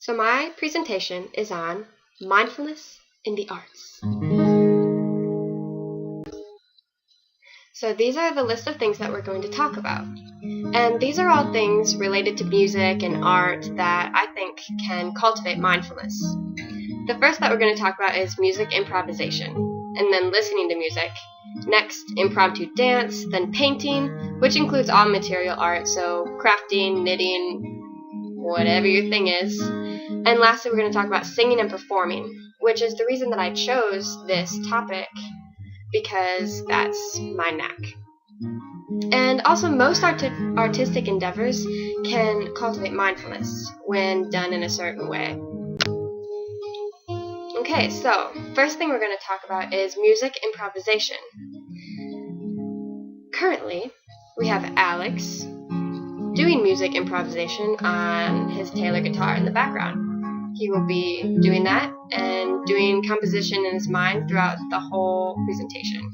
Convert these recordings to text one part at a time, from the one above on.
So my presentation is on mindfulness in the arts. So these are the list of things that we're going to talk about. And these are all things related to music and art that I think can cultivate mindfulness. The first that we're going to talk about is music improvisation, and then listening to music. Next, impromptu dance, then painting, which includes all material art, so crafting, knitting, whatever your thing is. And lastly, we're going to talk about singing and performing, which is the reason that I chose this topic, because that's my knack. And also, most artistic endeavors can cultivate mindfulness when done in a certain way. Okay, so first thing we're going to talk about is music improvisation. Currently, we have Alex doing music improvisation on his Taylor guitar in the background. He will be doing that and doing composition in his mind throughout the whole presentation.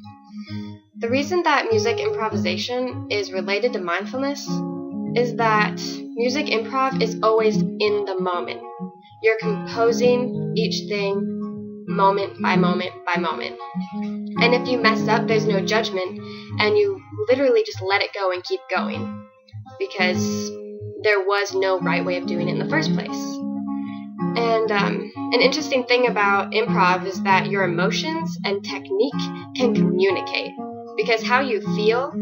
The reason that music improvisation is related to mindfulness is that music improv is always in the moment. You're composing each thing moment by moment by moment. And if you mess up, there's no judgment, and you literally just let it go and keep going, because there was no right way of doing it in the first place. And an interesting thing about improv is that your emotions and technique can communicate, because how you feel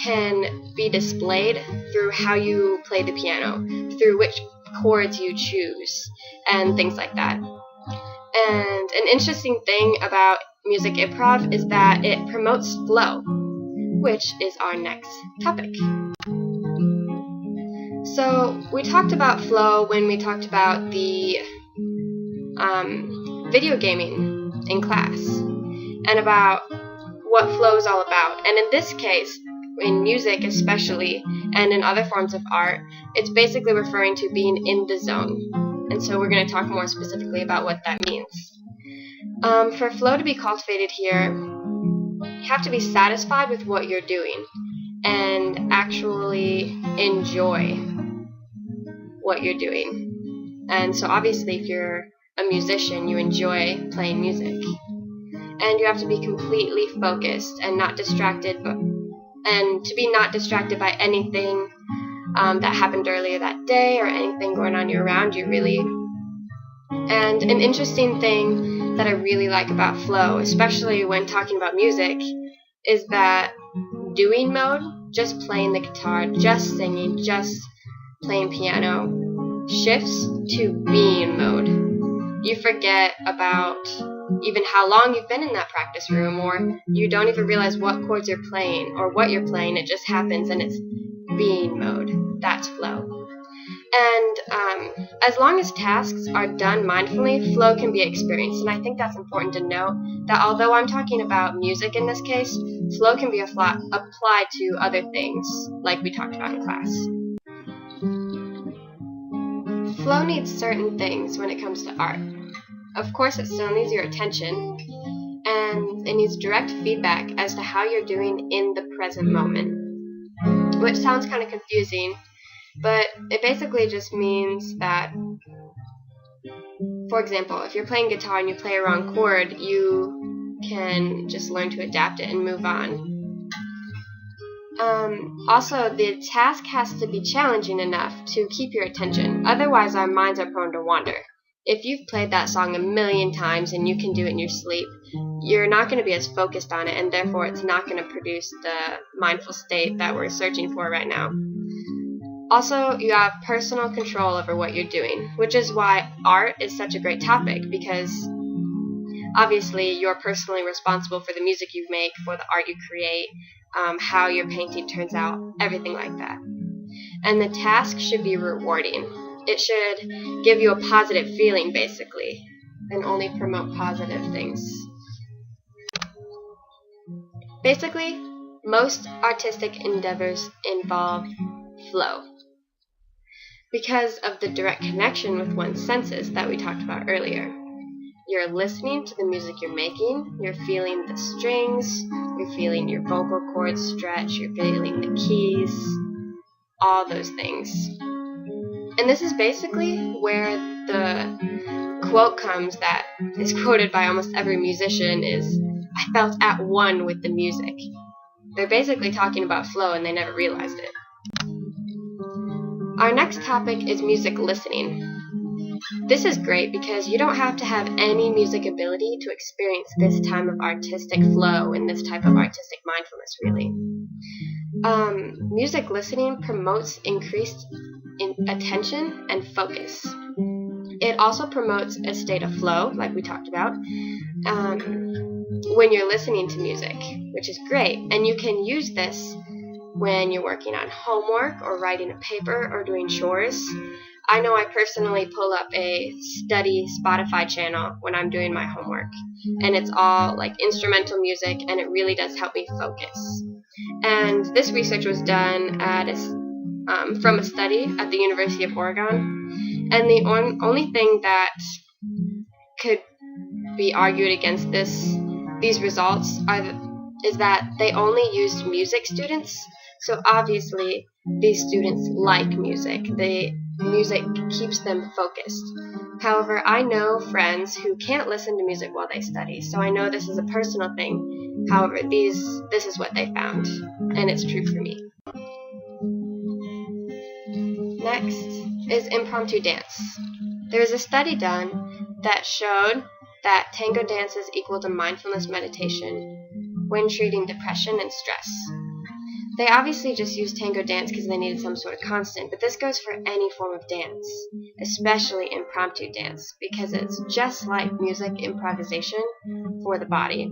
can be displayed through how you play the piano, through which chords you choose, and things like that. And an interesting thing about music improv is that it promotes flow, which is our next topic. So we talked about flow when we talked about the video gaming in class, and about what flow is all about. And in this case, in music especially, and in other forms of art, it's basically referring to being in the zone. And so we're going to talk more specifically about what that means. For flow to be cultivated here, you have to be satisfied with what you're doing and actually enjoy what you're doing. And so obviously if you're a musician, you enjoy playing music. And you have to be completely focused and not distracted, and to be not distracted by anything that happened earlier that day or anything going on around you, really. And an interesting thing that I really like about flow, especially when talking about music, is that doing mode, just playing the guitar, just singing, just playing piano, shifts to being mode. You forget about even how long you've been in that practice room, or you don't even realize what chords you're playing or what you're playing. It just happens, and it's being mode. That's flow. And as long as tasks are done mindfully, flow can be experienced. And I think that's important to note, that although I'm talking about music in this case, flow can be applied to other things, like we talked about in class. Flow needs certain things when it comes to art. Of course, it still needs your attention, and it needs direct feedback as to how you're doing in the present moment, which sounds kind of confusing, but it basically just means that, for example, if you're playing guitar and you play a wrong chord, you can just learn to adapt it and move on. Also, the task has to be challenging enough to keep your attention, otherwise our minds are prone to wander. If you've played that song a million times and you can do it in your sleep, you're not going to be as focused on it, and therefore it's not going to produce the mindful state that we're searching for right now. Also, you have personal control over what you're doing, which is why art is such a great topic, because obviously you're personally responsible for the music you make, for the art you create, how your painting turns out, everything like that. And the task should be rewarding. It should give you a positive feeling, basically, and only promote positive things. Basically, most artistic endeavors involve flow, because of the direct connection with one's senses that we talked about earlier. You're listening to the music you're making, you're feeling the strings, you're feeling your vocal cords stretch, you're feeling the keys, all those things. And And this is basically where the quote comes that is quoted by almost every musician is, "I felt at one with the music." They're basically talking about flow and they never realized it. Our next topic is music listening. This is great because you don't have to have any music ability to experience this type of artistic flow and this type of artistic mindfulness, really. Music listening promotes increased attention and focus. It also promotes a state of flow, like we talked about, when you're listening to music, which is great. And you can use this when you're working on homework or writing a paper or doing chores. I know I personally pull up a study Spotify channel when I'm doing my homework, and it's all like instrumental music, and it really does help me focus. And this research was done at from a study at the University of Oregon, and the only thing that could be argued against these results is that they only used music students. So obviously these students like music. Music keeps them focused. However, I know friends who can't listen to music while they study, so I know this is a personal thing. However, this is what they found, and it's true for me. Next is impromptu dance. There was a study done that showed that tango dance is equal to mindfulness meditation when treating depression and stress. They obviously just used tango dance because they needed some sort of constant, but this goes for any form of dance, especially impromptu dance, because it's just like music improvisation for the body.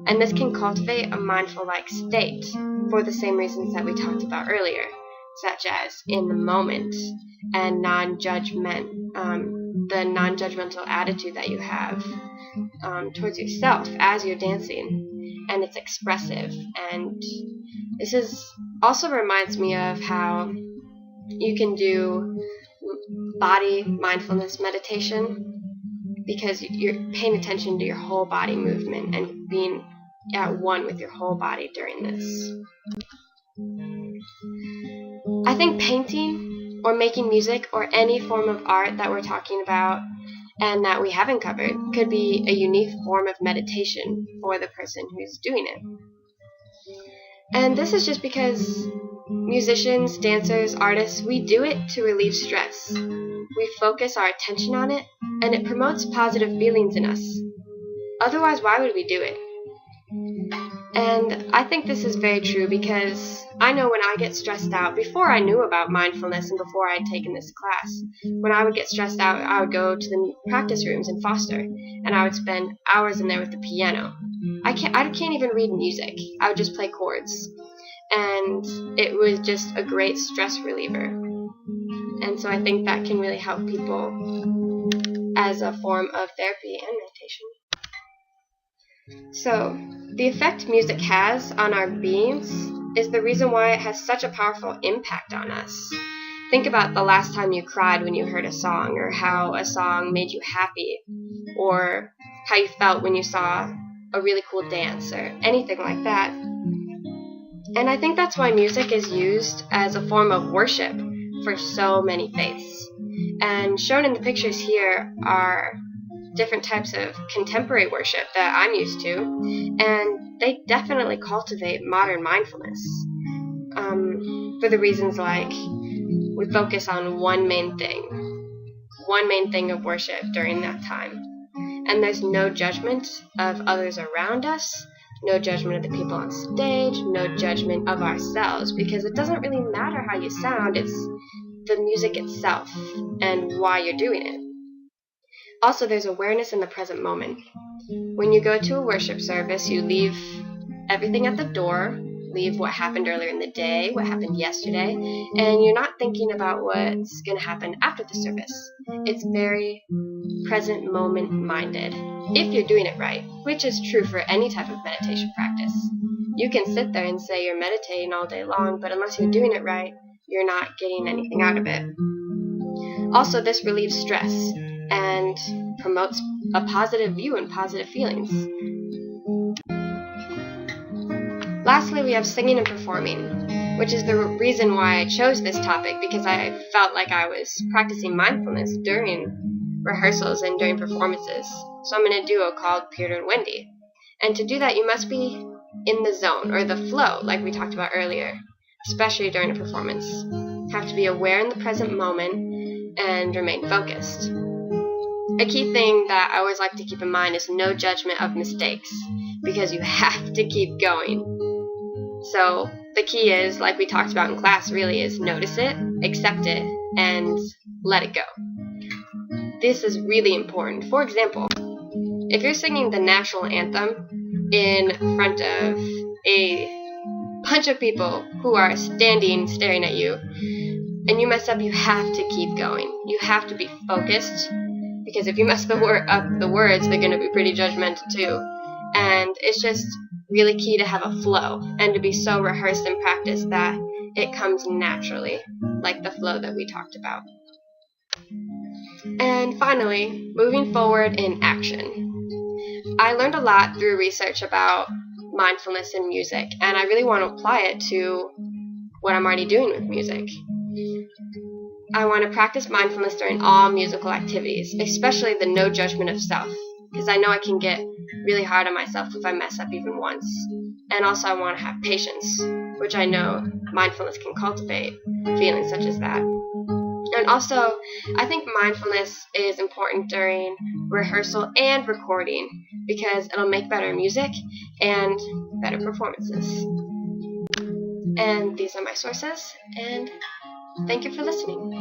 And this can cultivate a mindful-like state for the same reasons that we talked about earlier, such as in the moment and the non-judgmental attitude that you have towards yourself as you're dancing, and it's expressive. And this also reminds me of how you can do body mindfulness meditation, because you're paying attention to your whole body movement and being at one with your whole body during this. I think painting or making music or any form of art that we're talking about and that we haven't covered could be a unique form of meditation for the person who's doing it. And this is just because musicians, dancers, artists, we do it to relieve stress. We focus our attention on it, and it promotes positive feelings in us. Otherwise, why would we do it? And I think this is very true because I know when I get stressed out, before I knew about mindfulness and before I had taken this class, when I would get stressed out, I would go to the practice rooms in Foster, and I would spend hours in there with the piano. I can't even read music. I would just play chords. And it was just a great stress reliever. And so I think that can really help people as a form of therapy and meditation. So, the effect music has on our beings is the reason why it has such a powerful impact on us. Think about the last time you cried when you heard a song, or how a song made you happy, or how you felt when you saw a really cool dance, or anything like that. And I think that's why music is used as a form of worship for so many faiths. And shown in the pictures here are different types of contemporary worship that I'm used to, and they definitely cultivate modern mindfulness for the reasons like we focus on one main thing of worship during that time, and there's no judgment of others around us, no judgment of the people on stage, no judgment of ourselves, because it doesn't really matter how you sound, it's the music itself and why you're doing it. Also, there's awareness in the present moment. When you go to a worship service, you leave everything at the door, leave what happened earlier in the day, what happened yesterday, and you're not thinking about what's going to happen after the service. It's very present moment minded, if you're doing it right, which is true for any type of meditation practice. You can sit there and say you're meditating all day long, but unless you're doing it right, you're not getting anything out of it. Also, this relieves stress and promotes a positive view and positive feelings. Lastly, we have singing and performing. which is the reason why I chose this topic, because I felt like I was practicing mindfulness during rehearsals and during performances. So I'm in a duo called Peter and Wendy. And to do that, you must be in the zone, or the flow, like we talked about earlier, especially during a performance. You have to be aware in the present moment and remain focused. A key thing that I always like to keep in mind is no judgment of mistakes, because you have to keep going. So the key is, like we talked about in class, really is notice it, accept it, and let it go. This is really important. For example, if you're singing the national anthem in front of a bunch of people who are standing staring at you, and you mess up, you have to keep going. You have to be focused, because if you mess up the words, they're going to be pretty judgmental too. And it's just really key to have a flow and to be so rehearsed and practiced that it comes naturally, like the flow that we talked about. And finally, moving forward in action. I learned a lot through research about mindfulness in music, and I really want to apply it to what I'm already doing with music. I want to practice mindfulness during all musical activities, especially the no judgment of self, because I know I can get really hard on myself if I mess up even once. And also I want to have patience, which I know mindfulness can cultivate, feelings such as that. And also, I think mindfulness is important during rehearsal and recording, because it'll make better music and better performances. And these are my sources, and thank you for listening.